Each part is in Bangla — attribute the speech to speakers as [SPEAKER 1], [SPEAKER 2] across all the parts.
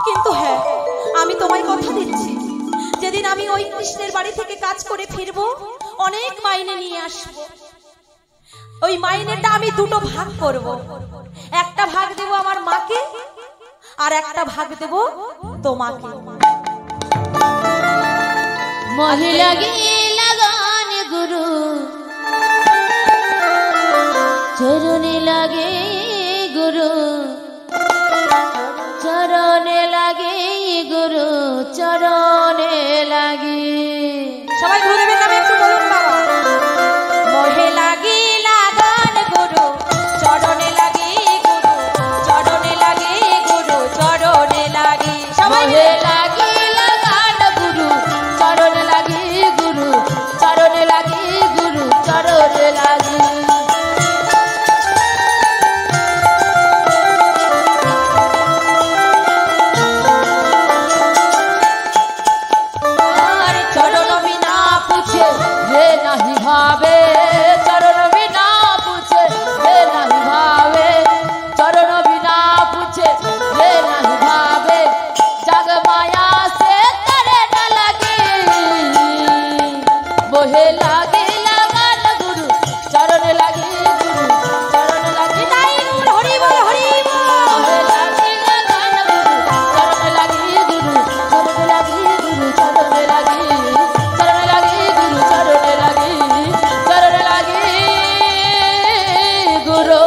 [SPEAKER 1] কিন্তু হ্যাঁ, আমি তোমায় কথা দিচ্ছি, যেদিন আমি ওই কৃষ্ণের বাড়ি থেকে কাজ করে ফিরবো, অনেক মাইনে নিয়ে আসবো। ওই মাইনেটা আমি দুটো ভাগ করব। একটা ভাগ দেব আমার মাকে, আর একটা ভাগ দেব তোমাকে।
[SPEAKER 2] মহিলা গিয়ে লাগান গুরু চরণে লাগে, গুরু চরণে লাগে, গুরু চরণে লাগে।
[SPEAKER 1] সবাই গুরুদেবের নামে একটু বলুন বাবা। মহিলা গিয়ে লাগান গুরু চরণে লাগে, গুরু চরণে লাগে, গুরু চরণে লাগে। সবাই
[SPEAKER 2] লাগে লাগান গুরু চরণে লাগে, গুরু চরণে লাগে, গুরু চরণে লাগে। চরণ বিনা পুছে হে নাহি ভাবে, চরণ বিনা পুছে হে নাহি ভাবে, চরণ বিনা পুছে হে নাহি ভাবে। জগ মায়া সে তরে ন লাগে, মোহে লাগে লাগান গুরু চরণ লাগে, গুরু চরণ লাগে।
[SPEAKER 1] তাই হরি বল, হরি বল।
[SPEAKER 2] মোহে লাগে লাগান গুরু চরণ লাগে, গুরু চরণ লাগে, গুরু চরণ লাগে, চরণ লাগে, গুরু চরণ লাগে, চরণ লাগে, গুরু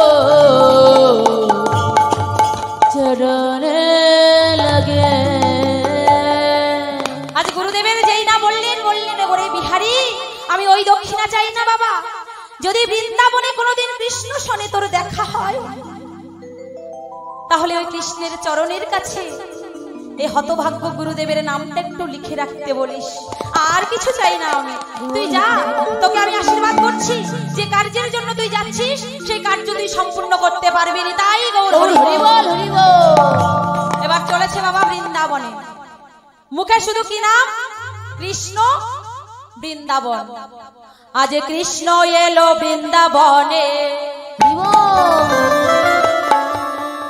[SPEAKER 2] চরণ লাগে।
[SPEAKER 1] আজ গুরুদেবের যেই না বললেন, বললেন ওরে বিহারী, আমি ওই দক্ষিণা চাই না বাবা। যদি বৃন্দাবনে কোনোদিন কৃষ্ণ সনে তোর দেখা হয়, তাহলে ওই কৃষ্ণের চরণের কাছে এই হতভাগ্য গুরুদেবের নামটা একটু লিখে রাখতে বলিস। আর কিছু চাই না আমি, তুই যা। তোকে আমি আশীর্বাদ করছি, যে কার্যের জন্য তুই যাচ্ছিস সেই কার্য তুই সম্পূর্ণ করতে পারবি। তাই গৌর হরি বল, হরি বল। এবার চলেছে বাবা বৃন্দাবনে, মুখে শুধু কি নাম? কৃষ্ণ বৃন্দাবন। আজ কৃষ্ণ এলো বৃন্দাবনে,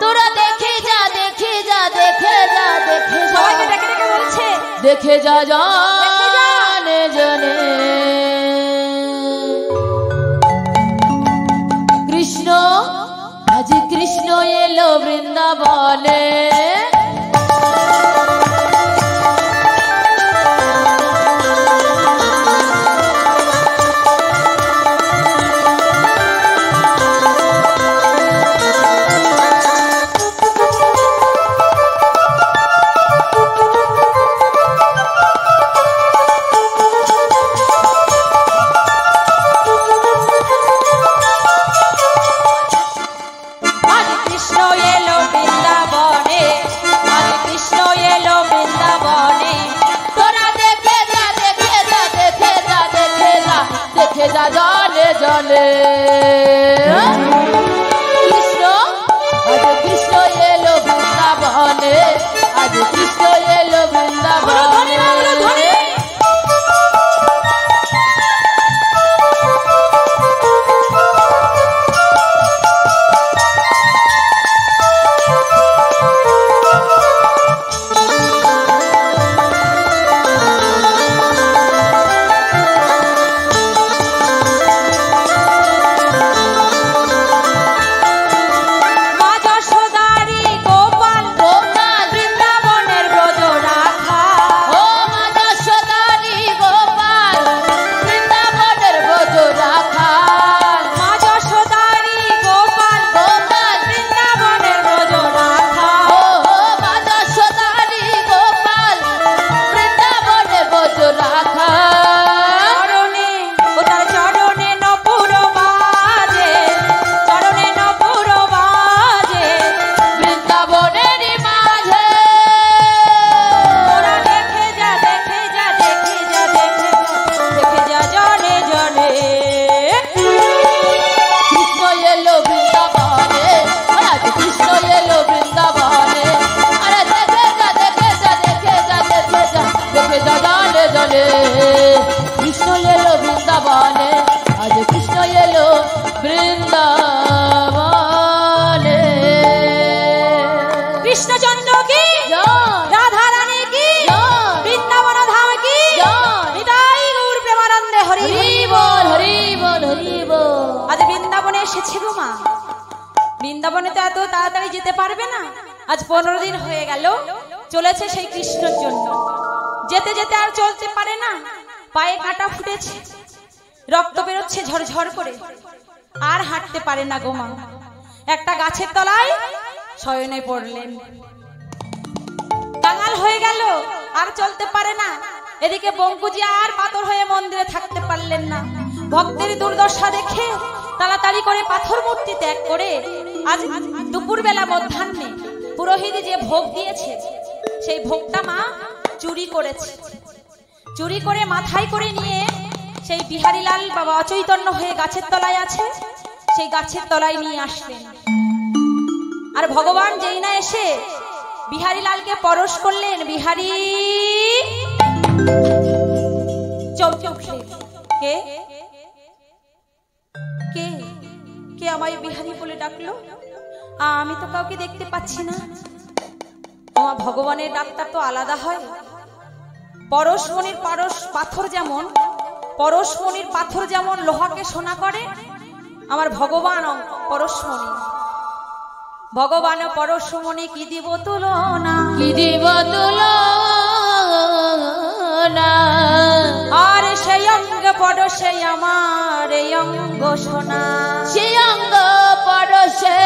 [SPEAKER 2] তোরা দেখে যা, দেখে যা, দেখে যা, দেখে যা,
[SPEAKER 1] সবাইকে ডেকে ডেকে বলছে
[SPEAKER 2] দেখে যা জানে জানে। কৃষ্ণ আজ কৃষ্ণ এলো বৃন্দাবনে, জানে জানে। কৃষ্ণ আজ কৃষ্ণ এলো বৃন্দাবনে, আজ কৃষ্ণ এলো বৃন্দাবনে।
[SPEAKER 1] মা যশোদারি গোপাল, গোপাল বৃন্দাবনের ব্রজ এসেছে গো মা। বৃন্দাবনে তো এত তাড়াতাড়ি যেতে পারবে না। আজ 15 দিন হয়ে গেল, চলেছে সেই কৃষ্ণর জন্য। যেতে যেতে আর চলতে পারে না, পায়ে কাঁটা ফুটেছে, রক্ত বেরোচ্ছে ঝরঝর করে, আর হাঁটতে পারে না গো মা। একটা গাছের তলায় শয়নে পড়লেন, কাঙাল হয়ে গেল, আর চলতে পারে না। এদিকে বঙ্কুজি আর পাথর হয়ে মন্দিরে থাকতে পারলেন না। ভক্তের দুর্দশা দেখে তাড়াতাড়ি করে পাথর মূর্তি ত্যাগ করে আজ দুপুরবেলা মধ্যাহ্নে পুরোহিত যে ভোগ দিয়েছে সেই ভোগটা মা চুরি করেছে। চুরি করে মাথায় করে নিয়ে সেই বিহারীলাল বাবা অচৈতন্য হয়ে গাছের তলায় আছে, সেই গাছের তলায় নিয়ে আসলেন। আর ভগবান যেই না এসে বিহারীলালকে পরশ করলেন, বিহারী চমকে উঠলেন। কে কে কে আমায় বিহারী বলে ডাকলো? আমি তো কাউকে দেখতে পাচ্ছি না। আমার ভগবানের ডাক্তার তো আলাদা হয়। পরশমণির পাথর যেমন, পরশমণির পাথর যেমন লোহাকে সোনা করে, আমার ভগবান পরশমণি। ভগবান পরশমণি কি দিব তুলনা,
[SPEAKER 2] কি দিব তুলনা,
[SPEAKER 1] আর সেই অঙ্গ পরশে আমার এই অঙ্গ সোনা,
[SPEAKER 2] সেই অঙ্গ পরশে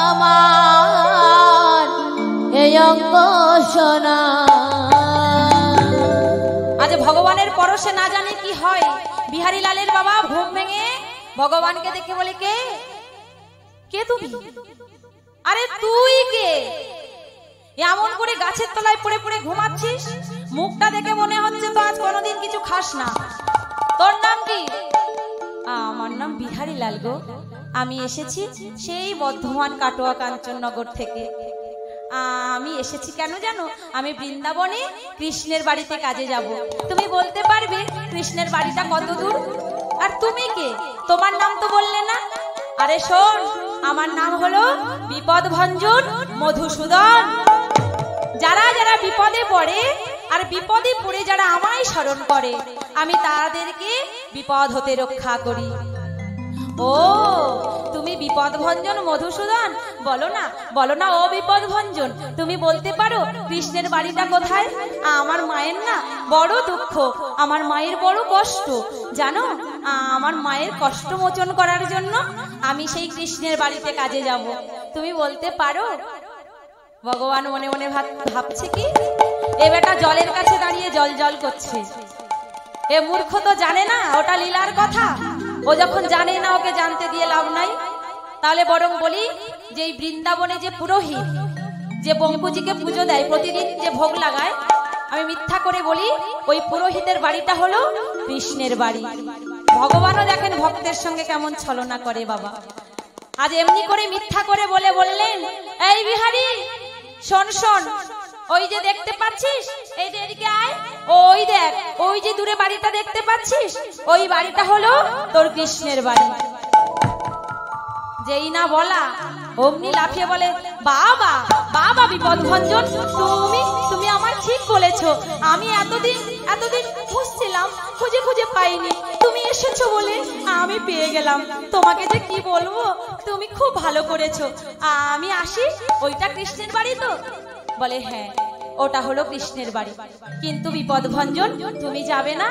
[SPEAKER 2] আমার এই অঙ্গ সোনা।
[SPEAKER 1] আজ ভগবানের পরশে না জানে কি হয়। বিহারীলালের বাবা ঘুম ভেঙে ভগবানকে দেখে বলে, কে কে তুমি? আরে তুই কে? এমন করে গাছের তলায় পড়ে পড়ে ঘুমাচ্ছিস? মুখটা দেখে মনে হচ্ছে তো আজ কোনোদিন কিছু খাস না। তোর নাম কি? আমার নাম বিহারীলাল গো। আমি এসেছি সেই বর্ধমান কাটোয়া কাঞ্চননগর থেকে। আমি এসেছি কেন জানো? আমি বৃন্দাবনে কৃষ্ণের বাড়িতে কাজে যাব। তুমি বলতে পারবে কৃষ্ণের বাড়িটা কত দূর? আর তুমি কে? তোমার নাম তো বললে না। আরে শোন, আমার নাম হলো বিপদভঞ্জন মধুসূদন। যারা যারা বিপদে পড়ে আর বিপদে পড়ে যারা আমায় স্মরণ করে, আমি তাদেরকে বিপদ হতে রক্ষা করি। ও তুমি বিপদভঞ্জন মধুসূদন? বলো না, বলো না ও বিপদভঞ্জন, তুমি বলতে পারো কৃষ্ণের বাড়িটা কোথায়? আমার মায়ের না বড় দুঃখ, আমার মায়ের বড় কষ্ট জানো। আমার মায়ের কষ্ট মোচন করার জন্য আমি সেই কৃষ্ণের বাড়িতে কাজে যাব। তুমি বলতে পারো? ভগবান মনে মনে ভাবছে কি, এ বেটা জলের কাছে দাঁড়িয়ে জল জল করছে। এ মূর্খ তো জানে না ওটা লীলার কথা। ও যখন জানে না, ওকে জানতে দিয়ে লাভ নাই। তাহলে বরং বলি যে এই বৃন্দাবনে যে পুরোহিত যে বঙ্কুজিকে পুজো দেয়, প্রতিদিন যে ভোগ লাগায়, আমি মিথ্যা করে বলি ওই পুরোহিতের বাড়িটা হলো কৃষ্ণের বাড়ি। ভগবানও দেখেন ভক্তের সঙ্গে কেমন ছলনা করে বাবা। আজ এমনি করে মিথ্যা করে বললেন, এই বিহারী শোন শোন, ওই যে দেখতে পাচ্ছিস, এই যে এদিকে আয়, ওই দেখ, ওই যে দূরে বাড়িটা দেখতে পাচ্ছিস, ওই বাড়িটা হলো তোর কৃষ্ণের বাড়ি। যেই না বলা অমনি লাফিয়ে বলে, বাবা বাবা বিপদভঞ্জন, তুমি আমার ঠিক বলেছো। আমি এতদিন খুঁজছিলাম, খুঁজে খুঁজে পাইনি। তুমি এসেছো বলে আমি পেয়ে গেলাম। তোমাকে যে কি বলবো, তুমি খুব ভালো করেছো। আমি আসি, ওইটা কৃষ্ণের বাড়ি তো? বলে হ্যাঁ, ওটা হলো কৃষ্ণের বাড়ি। কিন্তু বিপদভঞ্জন তুমি যাবে না?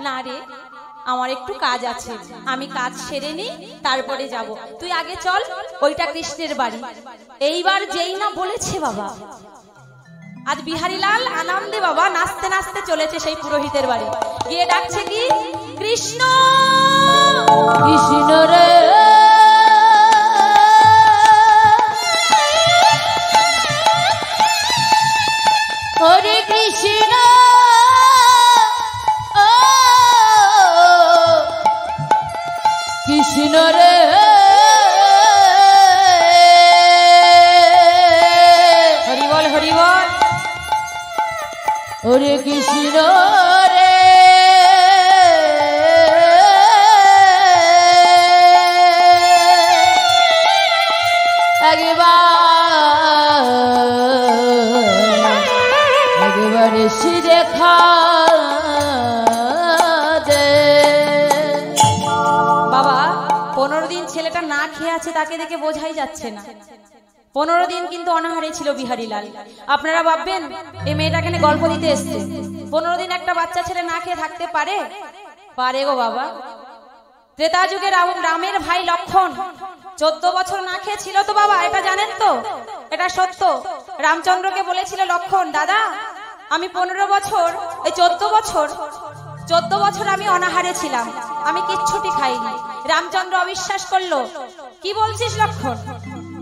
[SPEAKER 1] না রে, আমার একটু কাজ আছে, আমি কাজ সেরে নি, তারপরে যাব। তুই আগে চল, ওইটা কৃষ্ণের বাড়ি। এইবার যেই না বলেছে বাবা, আজ বিহারীলাল আনন্দে বাবা নাচতে নাচতে চলেছে সেই পুরোহিতের বাড়ি। গিয়ে ডাকছে কি, কৃষ্ণ
[SPEAKER 2] কৃষ্ণ রে হরে কৃষ্ণ, কৃষ্ণ রে
[SPEAKER 1] হরি বল হরি বল।
[SPEAKER 2] হরে কৃষ্ণ রে একবার এসে দেখা দে।
[SPEAKER 1] বাবা ছেলেটা না খেয়ে আছে তাকে দেখে বোঝাই যাচ্ছে না। 15 দিন কিন্তু অনাহারে ছিল বিহারীলাল। আপনারা ভাববেন এই মেয়েটা এখানে গল্প দিতে এসছে, 15 দিন একটা বাচ্চা ছেলে না খেয়ে থাকতে পারে? পারে গো বাবা। ত্রেতা যুগে রামের ভাই লক্ষণ 14 বছর না খেয়ে ছিল তো বাবা, এটা জানেন তো? এটা সত্য। রামচন্দ্রকে বলেছিল লক্ষণ, দাদা আমি 15 বছর, এই 14 বছর আমি অনাহারে ছিলাম, আমি কিচ্ছুটি খাইনি। রামচন্দ্র অবিশ্বাস করলো। কি বলছিস লক্ষণ?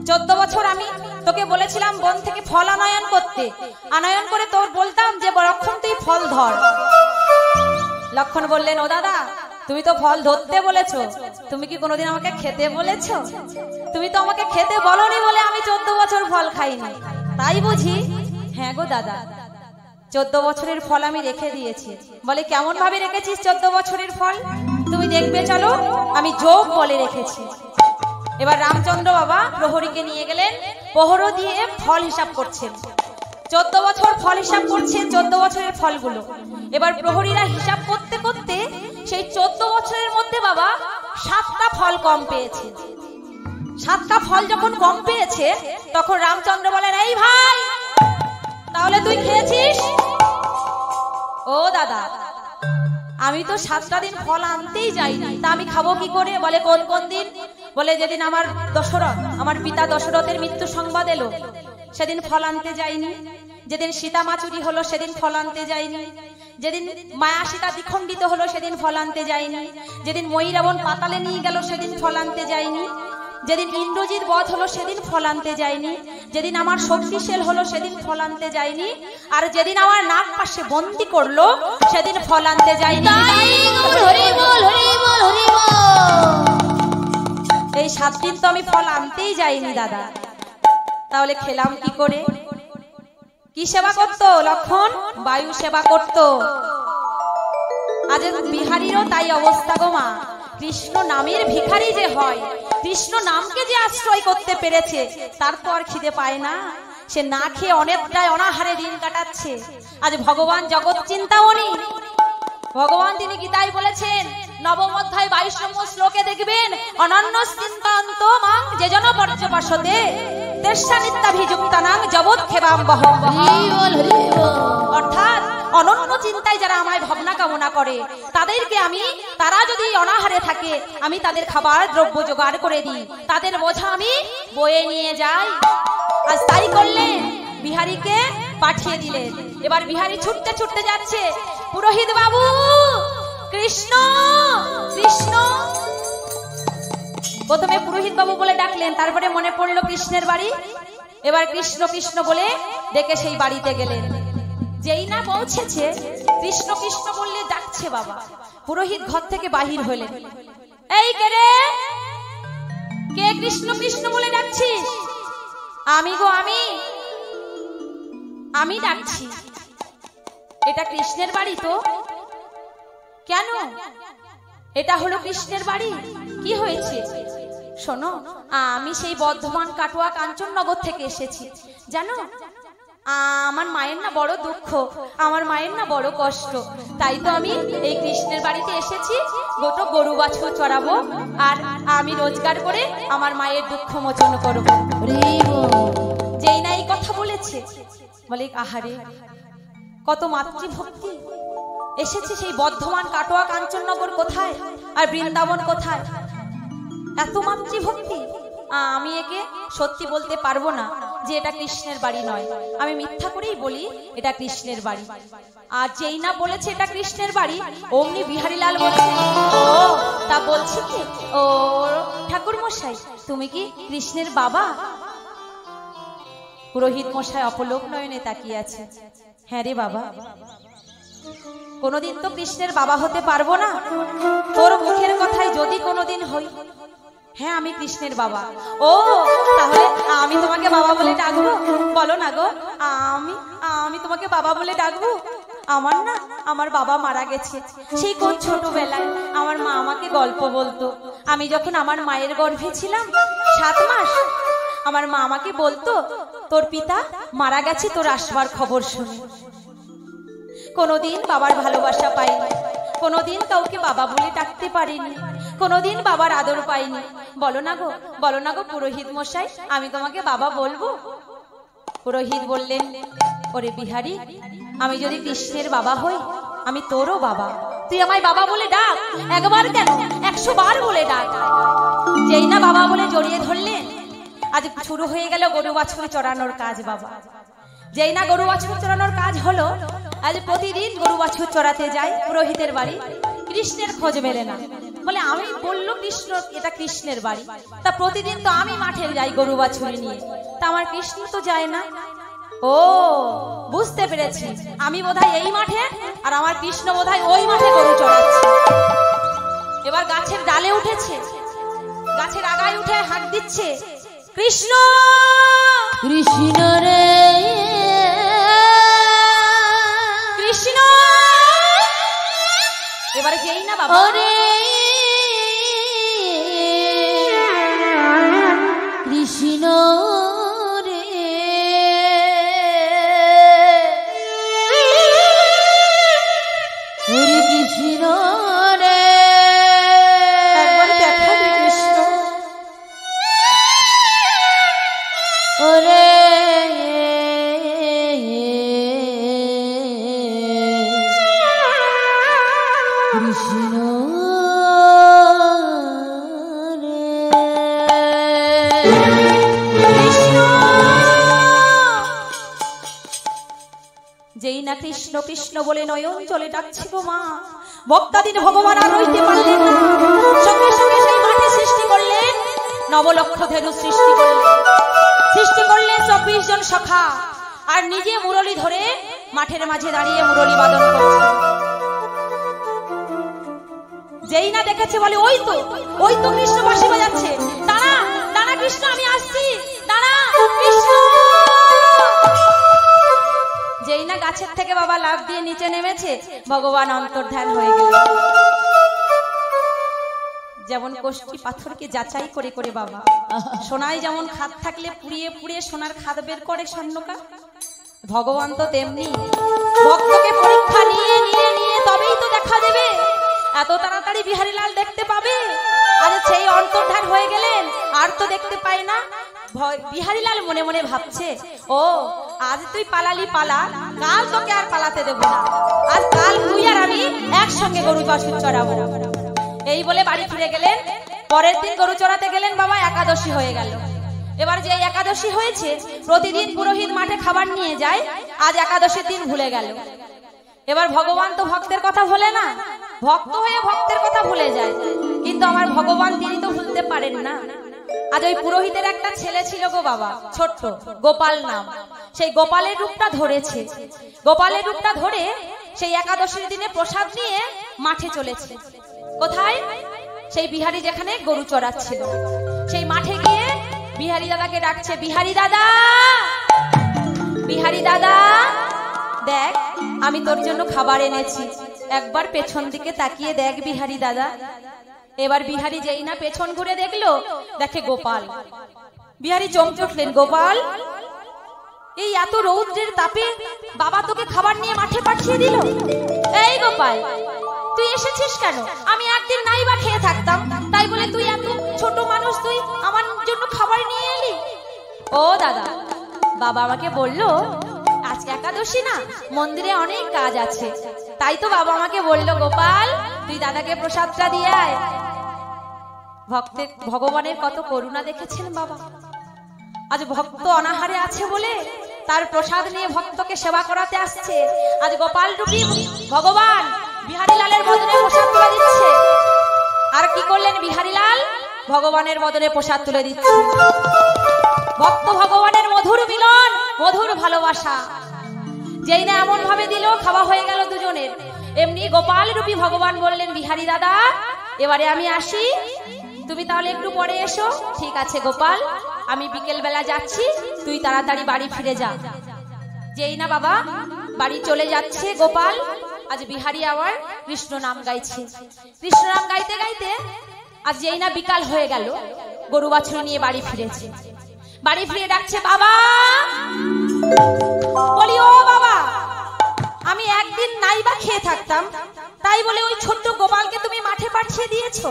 [SPEAKER 1] 14 বছর আমি তোকে বলেছিলাম বন থেকে ফল আনয়ন করতে, আনয়ন করে তোর বলতাম যে লক্ষণ তুই ফল ধর। লক্ষণ বললেন, ও দাদা তুমি তো ফল ধরতে বলেছো, তুমি কি কোনোদিন আমাকে খেতে বলেছো? তুমি তো আমাকে খেতে বলনি বলে আমি 14 বছর ফল খাইনি, তাই বুঝি? হ্যাঁ গো দাদা, 14 বছরের ফল আমি রেখে দিয়েছি। বলে কেমন ভাবে রেখেছিস 14 বছরের ফল? তুমি দেখবে চলো, আমি যোগ বলে রেখেছি। এবার রামচন্দ্র বাবা প্রহরীকে নিয়ে গেলেন, প্রহরও দিয়ে ফল হিসাব করছেন। 14 বছর ফল হিসাব করছেন, 14 বছরের ফলগুলো। এবার প্রহরীরা হিসাব করতে করতে সেই 14 বছরের মধ্যে বাবা 7টা ফল কম পেয়েছে। 7টা ফল যখন কম পেয়েছে তখন রামচন্দ্র বলেন, এই ভাই তাহলে তুই খেয়েছিস? ও দাদা আমি তো 7টা দিন ফল আনতেই যাইনি, তা আমি খাবো কি করে? বলে কোন কোন দিন? বলে যেদিন আমার দশরথ, আমার পিতা দশরথের মৃত্যু সংবাদ এলো সেদিন ফল আনতে যাইনি, যেদিন সীতা মা চুরি হলো সেদিন ফল আনতে যাইনি, যেদিন মায়া সীতা দ্বিখণ্ডিত হলো সেদিন ফল আনতে যাইনি, যেদিন ময়ী রাবণ পাতালে নিয়ে গেল সেদিন ফল আনতে যাইনি, যেদিন ইন্দ্রজিৎ বধ হলো সেদিন ফল আনতে যাইনি, যেদিন আমার শক্তিশাল হলো সেদিন ফল আনতে যাইনি, আর যেদিন আমার নাক পাশে বন্দি করলো সেদিন ফল আনতে যাইনি। এই 7 দিন তো আমি ফল আনতেই যাইনি দাদা, তাহলে খেলাম কি করে? কি সেবা করতো লক্ষণ? বায়ু সেবা করতো। আজ বিহারীরও তাই অবস্থা গো মা। কৃষ্ণ নামের ভিখারি যে হয়, কৃষ্ণ নামকে যে আশ্রয় করতে পেরেছে তার তো আর খিদে পায় না, সে না খেয়ে অনেকটাই অনাহারে দিন কাটাচ্ছে। আজ ভগবান জগৎ চিন্তামণি, ভগবান তিনি গীতায় বলেছেন, নবম অধ্যায় 22 নম্বর শ্লোকে দেখবেন, অনন্য চিন্তান্ত মাং যে জন পর্যপাসতে তেষ্টানিত্যাভিযুক্তানাং জগৎ খেবাম বহম। অর্থাৎ অনন্য চিন্তায় যারা আমায় ভাবনা কামনা করে তাদেরকে আমি, তারা যদি অনাহারে থাকে আমি তাদের খাবার দ্রব্য জোগাড় করে দিই, তাদের বোঝা আমি বয়ে নিয়ে যাই। আজ তাই করলেন, বিহারীকে পাঠিয়ে দিলেন। এবার বিহারী ছুটতে ছুটতে যাচ্ছে, পুরোহিত বাবু কৃষ্ণ কৃষ্ণ। প্রথমে পুরোহিত বাবু বলে ডাকলেন, তারপরে মনে পড়লো কৃষ্ণের বাড়ি। এবার কৃষ্ণ কৃষ্ণ বলে ডেকে সেই বাড়িতে গেলেন। যেই না পৌঁছেছে, কৃষ্ণ কৃষ্ণ বললে ডাকছে বাবা। পুরোহিত ঘর থেকে বাহির হলেন, এই কে রে? কে কৃষ্ণ কৃষ্ণ বলে ডাকছিস? আমি গো, আমি ডাকছি। এটা কৃষ্ণের বাড়ি তো? কেন? এটা হলো কৃষ্ণের বাড়ি। কি হয়েছে? শোনো, আমি সেই বর্ধমান কাটোয়া কাঞ্চননগর থেকে এসেছি, জানো আমার মায়ের না বড় দুঃখ, আমার মায়ের না বড় কষ্ট, তাই তো আমি এই কৃষ্ণের বাড়িতে এসেছি গোটো গরু বাছুর চড়াবো, আর আমি রোজগার করে আমার মায়ের দুঃখ মোচন করবো। যেই না এই কথা বলেছে, বলে আহারে কত মাতৃভক্তি। এসেছি সেই বর্ধমান কাটোয়া কাঞ্চননগর কোথায় আর বৃন্দাবন কোথায়? এত মাতৃভক্তি। আমি একে সত্যি বলতে পারবো না যে এটা কৃষ্ণের বাড়ি নয়, আমি মিথ্যা করেই বলি এটা কৃষ্ণের বাড়ি। আর যেই না বলেছে এটা কৃষ্ণের বাড়ি, অমনি বিহারীলাল বলছে, ও তা বলছি কি, ও ঠাকুর মশাই তুমি কি কৃষ্ণের বাবা? পুরোহিত মশাই অপলোক নয়নে তাকিয়ে আছে। হ্যাঁ রে বাবা, কোনোদিন তো কৃষ্ণের বাবা হতে পারবো না, তোর মুখের কথাই যদি কোনোদিন হই। হ্যাঁ আমি কৃষ্ণের বাবা। ও তাহলে আমি তোমাকে বাবা বলে ডাকবো? বলো না গো, আমি তোমাকে বাবা বলে ডাকবো? আমার না, আমার বাবা মারা গেছে সেই কোন ছোটবেলায়। আমার মা আমাকে গল্প বলতো, আমি যখন আমার মায়ের গর্ভে ছিলাম 7 মাস, আমার মা আমাকে বলতো তোর পিতা মারা গেছে, তোর আসবার খবর শুনে। কোনোদিন বাবার ভালোবাসা পাইনি, কোনোদিন কাউকে বাবা বলে ডাকতে পারিনি। কোনোদিন বাবার আদর পাইনি। বলো না গো পুরোহিত মশাই, আমি তোমাকে বাবা বলবো? পুরোহিত বললেন, ওরে বিহারী, আমি যদি কৃষ্ণের বাবা হই, আমি তোরও বাবা, তুই আমায় বাবা বলে ডাক। একবার কেন, 100 বার বলে ডাক। যেই না বাবা বলে জড়িয়ে ধরলেন, আজ শুরু হয়ে গেল গরু বাছুর চড়ানোর কাজ। বাবা যেই না গরু বাছুর চড়ানোর কাজ হলো, আজ প্রতিদিন গরু বাছুর চড়াতে যায় পুরোহিতের বাড়ি। কৃষ্ণের খোঁজ মেলে না। বলে আমি বললো কৃষ্ণ, এটা কৃষ্ণের বাড়ি, তা প্রতিদিন তো আমি মাঠে যাই গরু বাছুর নিয়ে, তা আমার কৃষ্ণ তো যায় না। ও বুঝতে পেরেছি, আমি বোধহয় এই মাঠে আর আমার কৃষ্ণ বোধহয় ওই মাঠে গরু চড়াচ্ছে। এবার গাছের ডালে উঠেছে, গাছের আগায় উঠে হাঁক দিচ্ছে, কৃষ্ণ
[SPEAKER 2] কৃষ্ণ রে
[SPEAKER 1] কৃষ্ণ। এবারে যেই না বাবা
[SPEAKER 2] রে কৃষ্ণ রে হরে কৃষ্ণ রে,
[SPEAKER 1] একবার দেখা দে কৃষ্ণ।
[SPEAKER 2] ওরে কৃষ্ণ
[SPEAKER 1] যেই না কৃষ্ণ কৃষ্ণ বলে নয়ন চলে ডাকছে গো মা, ভক্তাদিন ভগবান আর রইতে পারলেন না। সঙ্গে সঙ্গে সেই মাঠে সৃষ্টি করলেন নবলক্ষ ধেনু, সৃষ্টি করলেন 24 জন সখা, আর নিজে মুরলি ধরে মাঠের মাঝে দাঁড়িয়ে মুরলি বাদন করছে। যেই না দেখেছে বলে, ওই তো কৃষ্ণ বাঁশি বাজাচ্ছে, দাঁড়া দাঁড়া কৃষ্ণ, আমি আসছি, দাঁড়া কৃষ্ণ। যেই না গাছের থেকে বাবা লাফ দিয়ে নিচে নেমেছে, ভগবান অন্তর্ধান হয়ে গেল। যেমন কোষ্ঠী পাথরকে যাচাই করে করে বাবা, সোনায় যেমন খাদ থাকলে পুড়িয়ে পুড়িয়ে সোনার খাদ বের করে স্বর্ণকা, ভগবান তো তেমনি ভক্তকে পরীক্ষা নিয়ে নিয়ে নিয়ে তবেই তো দেখা দেবে। এত তাড়াতাড়ি বিহারীলাল দেখতে পাবে? আজ সেই অন্তর্ধান হয়ে গেলেন, আর তো দেখতে পায় না। বিহারীলাল মনে মনে ভাবছে, ও আজ তুই পালালি পালা, কাল তোকে আর পালাতে দেব না। আজ কাল তুই আর আমি একসঙ্গে গরু বাছুর চড়াবো। এই বলে বাড়ি ফিরে গেলেন। পরের দিন গরু চড়াতে গেলেন বাবা, একাদশী হয়ে গেল। এবার যে একাদশী হয়েছে, প্রতিদিন পুরোহিত মাঠে খাবার নিয়ে যায়, আজ একাদশীর দিন ভুলে গেল। এবার ভগবান তো ভক্তের কথা ভোলে না, ভক্ত হয়ে ভক্তের কথা ভুলে যায়, কিন্তু আমার ভগবান তিনি তো ভুলতে পারেন না। আজ ওই পুরোহিতের একটা ছেলে ছিল গো বাবা, ছোট্ট গোপাল নাম। সেই গোপালের রূপটা ধরেছে, গোপালের রূপটা ধরে সেই একাদশীর দিনে প্রসাদ নিয়ে মাঠে চলেছে। কোথায়? সেই বিহারী যেখানে গরু চড়াচ্ছিল, সেই মাঠে গিয়ে বিহারী দাদাকে ডাকছে, বিহারী দাদা, বিহারী দাদা, দেখ আমি তোর জন্য খাবার এনেছি, একবার পেছন দিকে তাকিয়ে দেখ বিহারী দাদা। এবার বিহারী যেই না পেছন ঘুরে দেখলো, দেখে গোপাল। বিহারী চমকে উঠলেন, গোপাল, এই এত রৌদ্রের তাপে বাবা তোকে খাবার নিয়ে মাঠে পাঠিয়ে দিল? এই গোপাল, তুই এসেছিস কেন? আমি একদিন নাই বা খেয়ে থাকতাম, তাই বলে তুই এত ছোট মানুষ, তুই আমার জন্য খাবার নিয়ে এলি? ও দাদা, বাবা আমাকে বললো আজকে একাদশী না, মন্দিরে অনেক কাজ আছে, তাই তো বাবা আমাকে বললো, গোপাল তুই দাদাকে প্রসাদটা দিয়ে আয়। ভক্তের ভগবানের কত করুণা দেখেছেন বাবা। আজ ভক্ত অনাহারে আছে বলে তার প্রসাদ নিয়ে ভক্তকে সেবা করাতে আসছে। আজ গোপাল রূপী ভগবান বিহারীলালের বদনে প্রসাদ তুলে দিচ্ছে। আর কি করলেন বিহারীলাল? ভগবানের বদনে প্রসাদ তুলে দিচ্ছে। ভক্ত ভগবানের মধুর মিলন, মধুর ভালোবাসা। যেই না এমন ভাবে দিল, খাওয়া হয়ে গেল দুজনের। এমনি গোপাল রূপী ভগবান বললেন, বিহারী দাদা এবারে আমি আসি, তুমি তাহলে একটু পরে এসো। ঠিক আছে গোপাল, আমি বিকেল বেলা যাচ্ছি, তুই তাড়াতাড়ি বাড়ি ফিরে যা। যেই না বাবা বাড়ি চলে যাচ্ছে গোপাল, আজ বিহারী আবার কৃষ্ণ নাম গাইছে। কৃষ্ণ নাম গাইতে গাইতে আজ যেই না বিকাল হয়ে গেল, গরু বাছুর নিয়ে বাড়ি ফিরেছে। বাড়ি ফিরে ডাকছে, বাবা। বলি, ও বাবা, আমি একদিন নাই বা খেয়ে থাকতাম, তাই বলে ওই ছোট্ট গোপালকে তুমি মাঠে পাঠিয়ে দিয়েছো।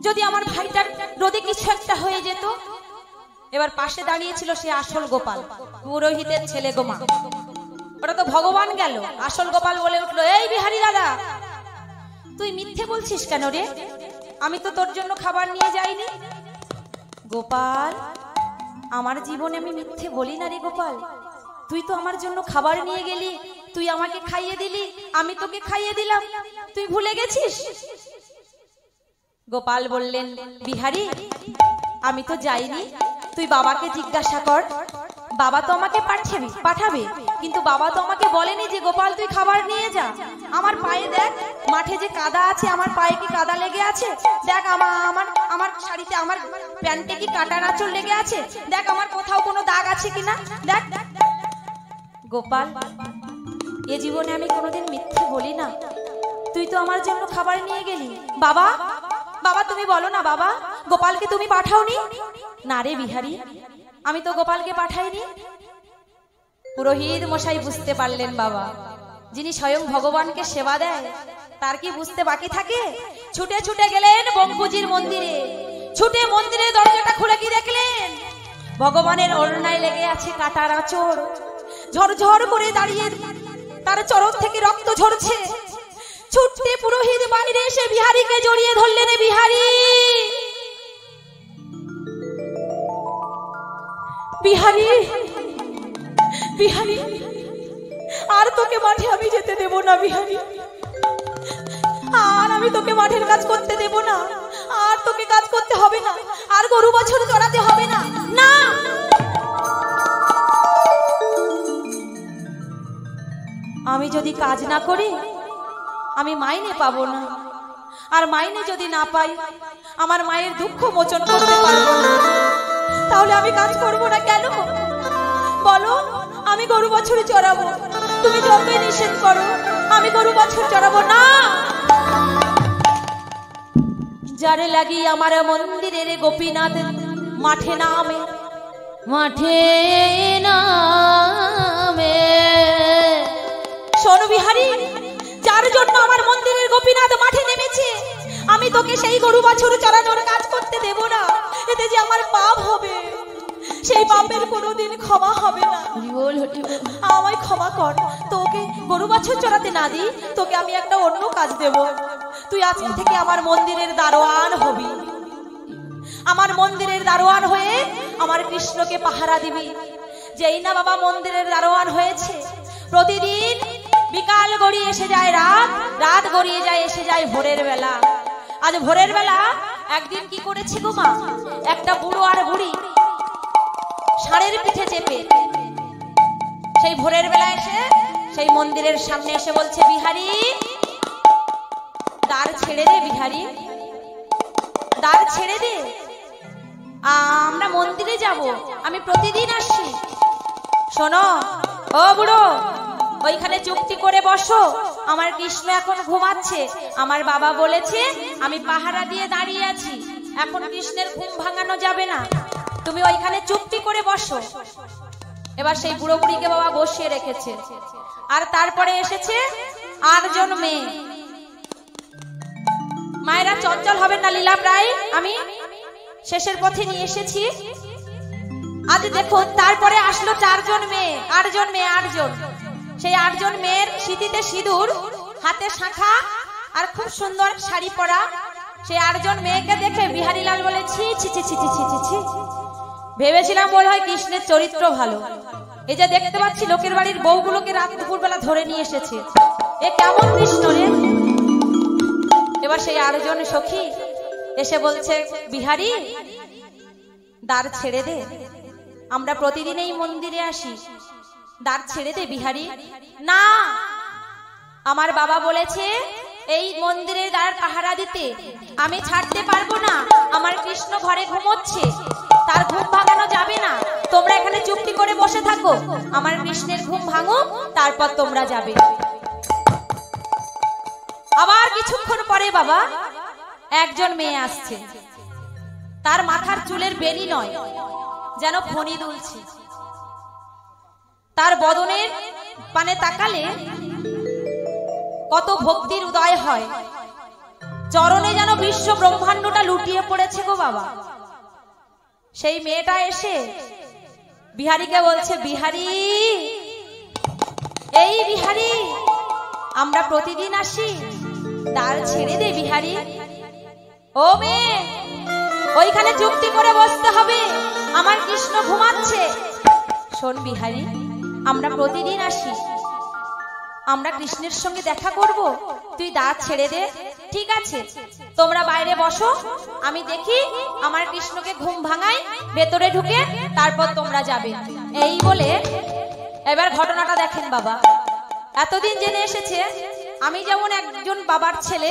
[SPEAKER 1] যদি আমার ভাইটার রোদে কিছু একটা হয়ে যেত। এবার পাশে দাঁড়িয়েছিল সে আসল গোপাল, পুরোহিতের ছেলে গোমা। ওটা তো ভগবান গেল। আসল গোপাল বলে উঠলো, এই বিহারী দাদা, তুই মিথ্যে বলছিস কেন রে? আমি তো তোর জন্য খাবার নিয়ে যাইনি। গোপাল, আমার জীবনে আমি মিথ্যে বলি না রে গোপাল। তুই তো আমার জন্য খাবার নিয়ে গেলি, তুই আমাকে খাইয়ে দিলি, আমি তোকে খাইয়ে দিলাম, তুই ভুলে গেছিস? গোপাল বললেন, বিহারী, আমি তো যাইনি, তুই বাবাকে জিজ্ঞাসা কর। বাবা তো আমাকে পাঠাবে, কিন্তু বাবা তো আমাকে বলেনি যে গোপাল তুই খাবার নিয়ে যা। আমার পায়ে দেখ, মাঠে যে কাদা আছে, আমার পায়ে কি কাদা লেগে আছে? দেখ আমার শাড়িতে, আমার প্যান্টে কি কাটার আঁচড় লেগে আছে? দেখ আমার কোথাও কোনো দাগ আছে কিনা, দেখ। গোপাল, এ জীবনে আমি কোনোদিন মিথ্যে বলি না। তুই তো আমার জন্য খাবার নিয়ে গেলি। বাবা, বাবা তুমি বলো না, বাবা গোপালকে তুমি পাঠাওনি? না রে বিহারী, আমি তো গোপালকে পাঠাইনি। পুরোহিত মশাই বুঝতে পারলেন, বাবা যিনি স্বয়ং ভগবানকে সেবা দেয় তার কি বুঝতে বাকি থাকে? ছুটে ছুটে গেলেন বঙ্কুজির মন্দিরে। ছুটে মন্দিরের দরজাটা খুলে কি দেখলেন? ভগবানের ওড়নায় লেগে আছে কাটার আঁচড়। ঝরঝর করে দাঁড়িয়ে তার চরণ থেকে রক্ত ঝরছে। ছুটতে পুরোহিত বাইরে এসে বিহারীকে জড়িয়ে ধরলেন। বিহারী, বিহারী, বিহারী, আর তোকে মাঠে আমি যেতে দেব না বিহারী। আর আমি তোকে মাঠের কাজ করতে দেব না। আর তোকে কাজ করতে হবে না। আর গরু বাছুর চড়াতে হবে না। না, আমি যদি কাজ না করি আমি মাইনে পাবো না। আর মাইনে যদি না পাই আমার মায়ের দুঃখ মোচন করতে পারবো না। তাহলে আমি কাজ করবো না কেন বলো? আমি গরু বাছুর চড়াবো, তুমি যতই নিষেধ করো, আমি গরু বাছুর চড়াবো না। যারে লাগি আমার মন্দিরের গোপীনাথ মাঠে নামে,
[SPEAKER 2] মাঠে নামে।
[SPEAKER 1] শোনো বিহারী, যার জন্য আমার মন্দিরের গোপীনাথ মাঠে নেমেছে, আমি তোকে সেই গরু বাছুর চড়ানোর কাজ করতে দেব না। এতে যে আমার পাপ হবে, সেই পাপের কোনোদিন ক্ষমা হবে না। আমায় ক্ষমা কর। তোকে গরু বাছুর চড়াতে না দিই, তোকে আমি একটা অন্য কাজ দেব। তুই আজকে থেকে আমার মন্দিরের দারোয়ান হবি। আমার মন্দিরের দারোয়ান হয়ে আমার কৃষ্ণকে পাহারা দিবি। যেই না বাবা মন্দিরের দারোয়ান হয়েছে, প্রতিদিন বিকাল গড়িয়ে এসে যায় রাত, রাত গড়িয়ে যায় এসে যায় ভোরের বেলা। আজ ভোরের বেলা একদিন কি করেছে গো মা, একটা বুড়ো আর বুড়ি ষাঁড়ের পিঠে চেপে সেই ভোরের বেলা এসে সেই মন্দিরের সামনে এসে বলছে, বিহারী দ্বার ছেড়ে দে, বিহারী দ্বার ছেড়ে দে, আমরা মন্দিরে যাব, আমি প্রতিদিন আসি। শোনো ও বুড়ো, ওইখানে চুক্তি করে বসো। আমার কৃষ্ণ এখন ঘুমাচ্ছে। আমার বাবা বলেছে আমি পাহারা দিয়ে দাঁড়িয়ে আছি, এখন কৃষ্ণের ঘুম ভাঙানো যাবে না, তুমি ওইখানে চুক্তি করে বসো। এবার সেই বুড়ো বুড়িকে বাবা বসিয়ে রেখেছে। আর তারপরে এসেছে 8 জন মেয়ে। মায়েরা চঞ্চল হবেন না লীলা প্রায় আমি শেষের পথে নিয়ে এসেছি। আজ দেখুন, তারপরে আসলো 4 জন মেয়ে, 8 জন মেয়ে, 8 জন। সেই 8 জন মেয়ের সিঁথিতে সিঁদুর, হাতে শাঁখা আর খুব সুন্দর শাড়ি পরা। সেই 8 জন মেয়েকে দেখে বিহারীলাল বলে, ছি ছি ছি ছি ছি ছি ছি, ভেবেছিলাম মনে হয় কৃষ্ণের চরিত্র ভালো। এই যে দেখতে পাচ্ছি লোকের বাড়ির বউগুলোকে রাত দুপুর বেলা ধরে নিয়ে এসেছে, এ কেমন কৃষ্ণ রে। এবার সেই 8 জন সখী এসে বলছে, বিহারী দ্বার ছেড়ে দে, আমরা প্রতিদিন এই মন্দিরে আসি, দ্বার ছেড়ে দে বিহারী। না, আমার বাবা বলেছে এই মন্দিরের দ্বার পাহারা দিতে, আমি ছাড়তে পারবো না। আমার কৃষ্ণ ঘরে ঘুমোচ্ছে, তার ঘুম ভাঙানো যাবে না। তোমরা এখানে চুক্তি করে বসে থাকো, আমার কৃষ্ণের ঘুম ভাঙো, তারপর তোমরা যাবে। আবার কিছুক্ষণ পরে বাবা 1 জন মেয়ে আসছে, তার মাথার চুলের বেনি নয়, যেন ফণি দুলছে। তার বদনের পানে তাকালে কত ভক্তির উদয় হয়। চরণে যেন বিশ্ব ব্রহ্মাণ্ডটা লুটিয়ে পড়েছে গো বাবা। সেই মেয়েটা এসে বিহারীকে বলছে, বিহারী, এই বিহারী, আমরা প্রতিদিন আসি, দ্বার ছেড়ে দে বিহারী। ও মেয়ে, ওইখানে চুক্তি করে বসতে হবে, আমার কৃষ্ণ ঘুমাচ্ছে। শোন বিহারী, আমরা প্রতিদিন আসি, আমরা কৃষ্ণের সঙ্গে দেখা করব, তুই দ্বার ছেড়ে দে। ঠিক আছে, তোমরা বাইরে বসো, আমি দেখি আমার কৃষ্ণকে ঘুম ভাঙাই, ভেতরে ঢুকে তারপর তোমরা যাবে। এই বলে এবার ঘটনাটা দেখেন বাবা। এতদিন জেনে এসেছে আমি যেমন একজন বাবার ছেলে,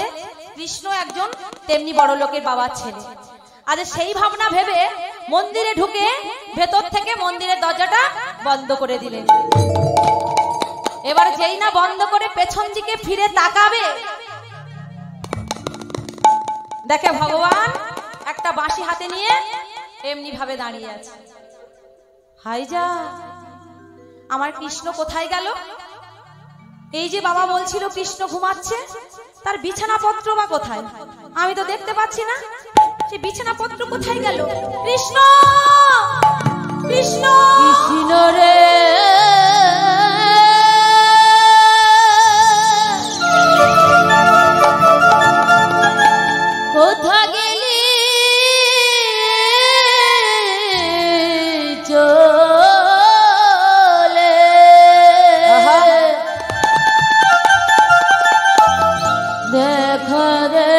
[SPEAKER 1] কৃষ্ণ একজন তেমনি বড় লোকের বাবার ছেলে। আজ সেই ভাবনা ভেবে মন্দিরে ঢুকে ভেতর থেকে মন্দিরের দরজাটা বন্ধ করে দিলেন। এবার যেই না বন্ধ করে পেছন দিকে ফিরে তাকাবে, দেখে ভগবান একটা বাঁশি হাতে নিয়ে এমনি ভাবে দাঁড়িয়ে আছে। হাই যা, আমার কৃষ্ণ কোথায় গেল? এই যে বাবা বলছিল কৃষ্ণ ঘুমাচ্ছে, তার বিছানাপত্র বা কোথায়? আমি তো দেখতে পাচ্ছি না, সে বিছানাপত্র কোথায় গেল? কৃষ্ণ, কৃষ্ণ,
[SPEAKER 2] কৃষ্ণ রে কোথা গেলি চলে? দেখা রে,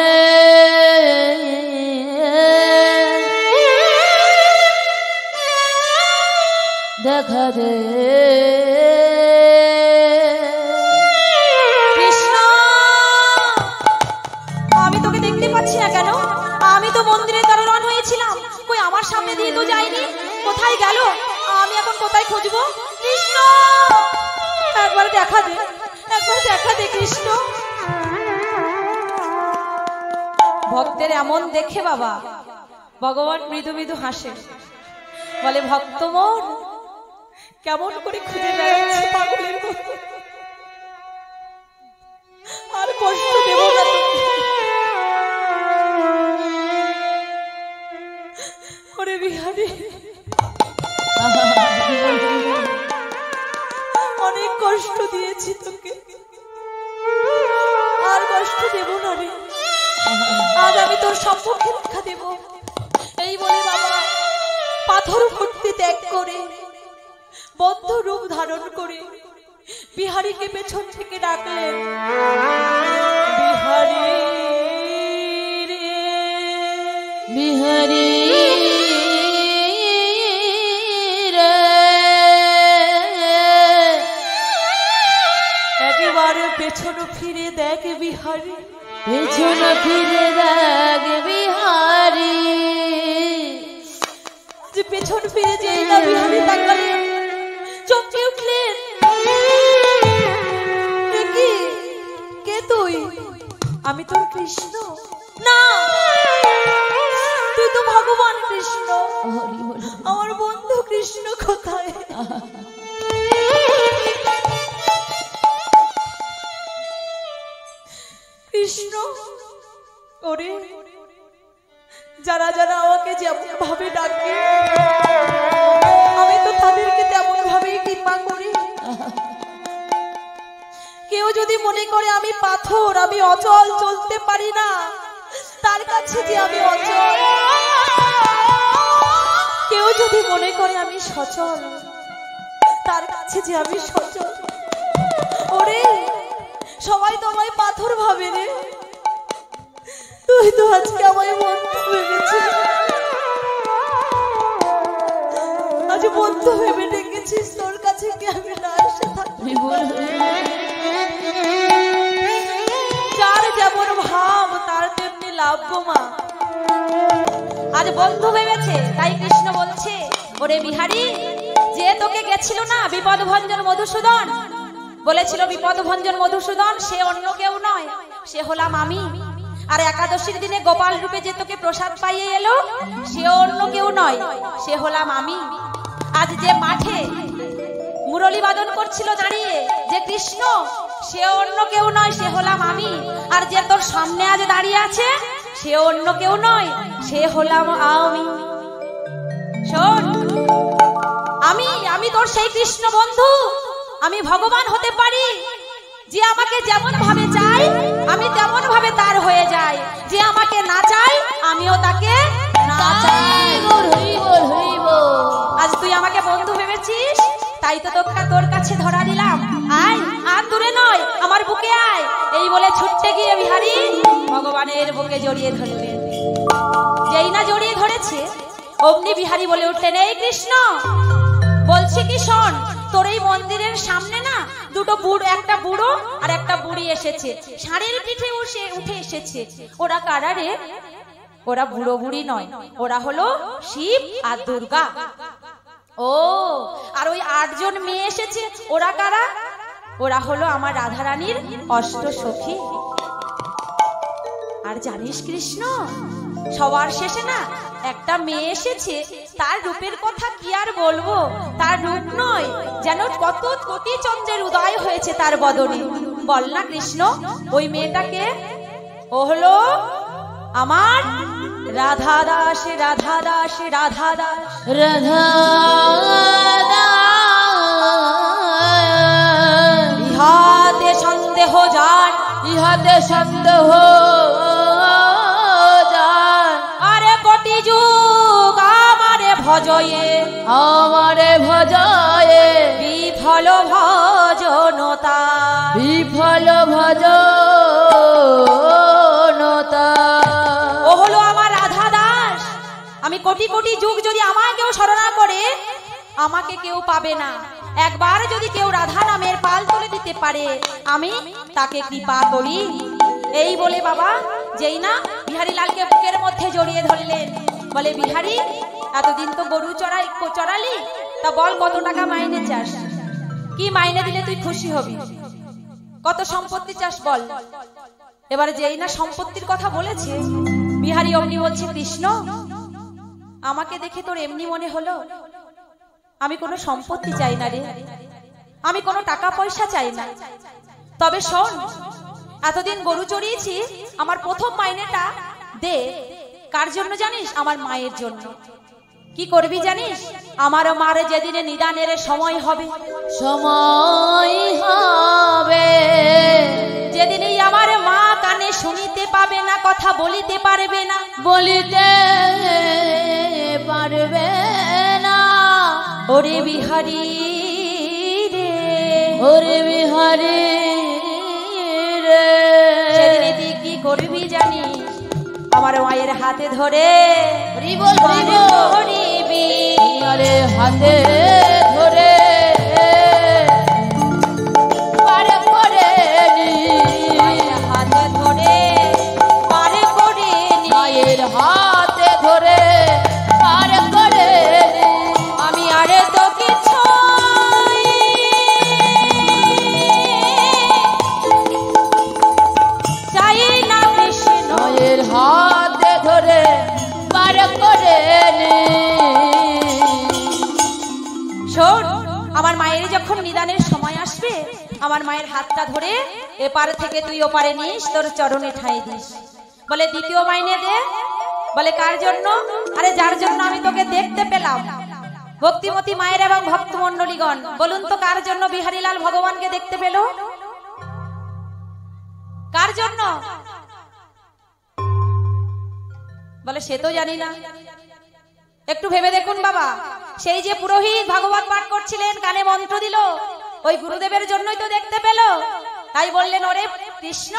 [SPEAKER 2] দেখা রে
[SPEAKER 1] কৃষ্ণ, আমি তোকে দেখতে পাচ্ছি না কেন? আমি তো মন্দিরের দারোয়ান হয়েছিলাম, কই আমার সামনে দিয়ে তো যাইনি, কোথায় গেল? আমি এখন কোথায় খুঁজবো? কৃষ্ণ, একবার দেখা দে, একবার দেখা দে কৃষ্ণ। ভক্তের এমন দেখে বাবা ভগবান মৃদু মৃদু হাসে, বলে ভক্ত মন কেমন করে খুঁজে বেড়াচ্ছে পাগলের মতো, আর কষ্ট দেব না তোকে। ওরে বিহারী, অনেক কষ্ট দিয়েছি তোকে, আর কষ্ট দেব না রে, আজ আমি তোর সম্মুখে রক্ষা দেব। এই বলে বাবা পাথর মূর্তি ত্যাগ করে বদ্ধ রূপ ধারণ করে বিহারীকে পেছন থেকে ডাকলেন, বিহারী রে,
[SPEAKER 2] বিহারী রে,
[SPEAKER 1] একেবারে পেছন ফিরে দেখ বিহারী,
[SPEAKER 2] পেছন ফিরে দেখ বিহারী।
[SPEAKER 1] যে পেছন ফিরে যেই না বিহারী তাকালেন, চমকে উঠলেন, কি কে তুই? আমি তোর কৃষ্ণ না, তুই তো ভগবান কৃষ্ণ। আমার বন্ধু কৃষ্ণ কোথায়? কৃষ্ণ, ওরে যারা যারা আমাকে যেমন ভাবে ডাকে আমি তো তাদেরকে তেমন ভাবেই কৃপা করি। কেউ যদি মনে করে আমি পাথর, আমি অচল, চলতে পারি না, তার কাছে যে আমি অচল। কেউ যদি মনে করে আমি সচল, তার কাছে যে আমি সচল। ওরে সবাই তো আমায় পাথর ভাবে রে, তুই তো আজকে আমায় বন্ধু ভেবেছিস, আজ বন্ধু ভেবে ডেকেছিস, তোর কাছে কি আমি না এসে থাকি? যার যেমন ভাব তার তেমনি লাভ গো মা। আজ বন্ধু ভেবেছে, তাই কৃষ্ণ বলছে, ওরে বিহারী, যে তোকে গেছিল না বিপদ ভঞ্জন মধুসূদন, বলেছিল বিপদ ভঞ্জন মধুসূদন, সে অন্য কেউ নয়, সে হলাম আমি। আর একাদশীর দিনে গোপাল রূপে যে তোকে প্রসাদ পাইয়ে এলো, সে অন্য কেউ নয়, সে হলাম আমি। আজ যে মাঠে মুরলী বাদন করছিল দাঁড়িয়ে যে কৃষ্ণ সে অন্য কেউ নয়, সে হলাম আমি। আর যে তোর সামনে আজ দাঁড়িয়ে আছে সে অন্য কেউ নয়, সে হলাম আমি। শোন, আমি তোর সেই কৃষ্ণ বন্ধু, আমি ভগবান হতে পারি। যে আমাকে যেমন ভাবে চাই আমি তেমন ভাবে তার হয়ে যাই, যে আমাকে না চাই আমিও তাকে না চাই। আজ তুই আমাকে বন্ধু ভেবেছিস, তাই তো তোর কাছে ধরা দিলাম। আয়, আর দূরে নয়, আমার বুকে আয়। এই বলে ছুটতে গিয়ে বিহারী ভগবানের বুকে জড়িয়ে ধরলেন। যেই না জড়িয়ে ধরেছে অমনি বিহারী বলে উঠলেন, এই কৃষ্ণ, বলছি কি শোন, তোর এই মন্দিরের সামনে না দুটো বুড়ো, একটা বুড়ো আর একটা বুড়ি এসেছে, ষাঁড়ের পিঠে উঠে এসেছে। ওরা কারা রে? ওরা বুড়ো বুড়ি নয়, ওরা হলো শিব আর দুর্গা। ও, আর ওই 8 জন মেয়ে এসেছে, ওরা কারা? ওরা হলো আমার রাধারানীর অষ্ট সখী। আর জানিস কৃষ্ণ, সবার শেষে না একটা মেয়ে এসেছে, তার রূপের কথা কি আর বলবো। তার রূপ নয়, যেন কত কোটি চন্দ্রের উদয় হয়েছে তার বদনে। বল না কৃষ্ণ, ওই মেয়েটাকে? ও হলো আমার রাধা দাস, রাধা দাস, রাধা দাস,
[SPEAKER 2] রাধা দাস।
[SPEAKER 1] ইহাতে সন্দেহ যার,
[SPEAKER 2] ইহাতে সন্দেহ যার,
[SPEAKER 1] আরে কোটি যুগ আমারে ভজয়ে,
[SPEAKER 2] আমারে ভজয়ে,
[SPEAKER 1] বিফল ভজনতা,
[SPEAKER 2] বিফল ভজনতা।
[SPEAKER 1] ও হলো আমার রাধা দাস। আমি কোটি কোটি যুগ যদি আমায় কেউ শরণা করে, আমাকে কেউ পাবে না। একবার যদি কেউ রাধা নামের পাল তুলে দিতে পারে, আমি তাকে কৃপা করি। এই বলে বাবা যেই না বিহারী লালকে বুকের মধ্যে জড়িয়ে ধরলেন, বলে, বিহারী, এতদিন তো গরু চড়ালি, তা বল কত টাকা মাইনে চাস? কি মাইনে দিলে তুই খুশি হবি? কত সম্পত্তি চাস বল? এবারে যেই না সম্পত্তির কথা বলেছে, বিহারী অমনি বলছে, কৃষ্ণ, আমাকে দেখে তোর এমনি মনে হলো? আমি কোনো সম্পত্তি চাই না রে, আমি কোনো টাকা পয়সা চাই না। তবে শোন, এতদিন গরু চড়িয়েছি, আমার প্রথম মাইনেটা দে। কার জন্য জানিস? আমার মায়ের জন্য। কি করবি জানিস? আমার মার যেদিনে নিদানের সময় হবে,
[SPEAKER 2] সময় হবে,
[SPEAKER 1] যেদিনই আমার মা কানে শুনিতে পাবে না, কথা বলিতে পারবে না,
[SPEAKER 2] বলিতে পারবে না।
[SPEAKER 1] ওরে বিহারী রে,
[SPEAKER 2] ওরে বিহারী রে,
[SPEAKER 1] সেদিনে তুই কি করবি জানিস? আমার মায়ের হাতে ধরে
[SPEAKER 2] রিবল
[SPEAKER 1] করিবি,
[SPEAKER 2] আরে হাতে ধরে পারে করে নি,
[SPEAKER 1] হাতে ধরে পারে করে নি,
[SPEAKER 2] মায়ের হাতে ধরে পারে করে নি।
[SPEAKER 1] আমি আরে তোকে ছই চাই না কৃষ্ণ,
[SPEAKER 2] মায়ের হাতে ধরে পারে করে নি।
[SPEAKER 1] শোন, আমার মায়ের যখন নিদানের সময় আসবে, আমার মায়ের হাতটা ধরে এপারে থেকে তুই ওপারে নিস, তোর চরণে ঠাঁই দিস। বলে, দ্বিতীয় মাইনে দে। বলে, কার জন্য? আরে যার জন্য আমি তোকে দেখতে পেলাম। ভক্তিমতী মায়ের এবং ভক্তমণ্ডলীগণ, বলুন তো কার জন্য বিহারীলাল ভগবানকে দেখতে পেল? কার জন্য? বলে, সে তো জানি না। একটু ভেবে দেখুন বাবা, সেই যে পুরোহিত ভাগবত পাঠ করছিলেন, কানে মন্ত্র দিল, ওই গুরুদেবের জন্যই তো দেখতে পেল। তাই বললেন, ওরে কৃষ্ণ,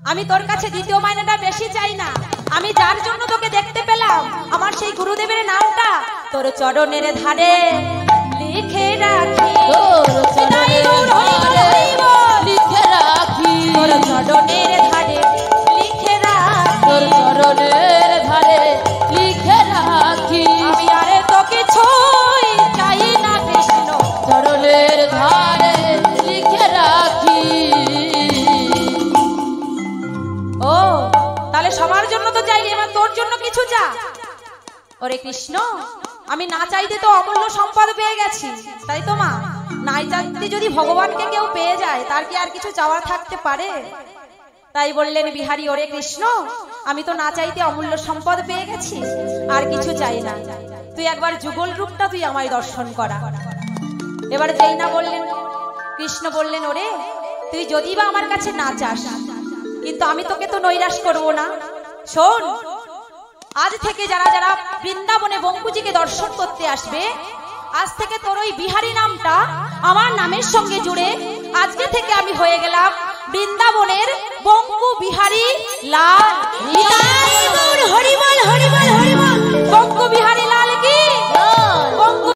[SPEAKER 1] আমি তোর কাছে দ্বিতীয় মাইনেটা বেশি চাই না, আমি যার জন্য তোকে দেখতে পেলাম, আমার সেই গুরুদেবের নামটা তোর চরণের ধারে লিখে রাখি,
[SPEAKER 2] তোর চরণের ধারে লিখে রাখি,
[SPEAKER 1] তোর চরণের ধারে লিখে রাখি,
[SPEAKER 2] তোর চরণের ধারে লিখে রাখি।
[SPEAKER 1] আমি আরে তোকে ছই চাই না কৃষ্ণ,
[SPEAKER 2] চরণের ধারে লিখে রাখি।
[SPEAKER 1] ও, তাহলে সবার জন্য তো চাইলি, এবার তোর জন্য কিছু চা। ওরে কৃষ্ণ, আমি না চাইতে তো অমূল্য সম্পদ পেয়ে গেছি, তাই তো মা? নাই চাইতে যদি ভগবানকে কেউ পেয়ে যায় তার কি আর কিছু চাওয়া থাকতে পারে? তাই বললেন বিহারী, ওরে কৃষ্ণ, আমি তো না চাইতে অমূল্য সম্পদ পেয়ে গেছি, আর কিছু চাই না, তুই একবার যুগল রূপটা তুই আমায় দর্শন করা। এবার যেই না বললেন, কৃষ্ণ বললেন, ওরে তুই যদি বা আমার কাছে না চাস, কিন্তু আমি তোকে তো নৈরাশ করবো না। শোন, আজ থেকে যারা যারা বৃন্দাবনে বঙ্কুজিকে দর্শন করতে আসবে, আজ থেকে তোর ওই বিহারী নামটা আমার নামের সঙ্গে জুড়ে আজকে থেকে আমি হয়ে গেলাম বৃন্দাবনের বঙ্কু বিহারী লাল। হরিবল হরিবল হরিবল। বঙ্কু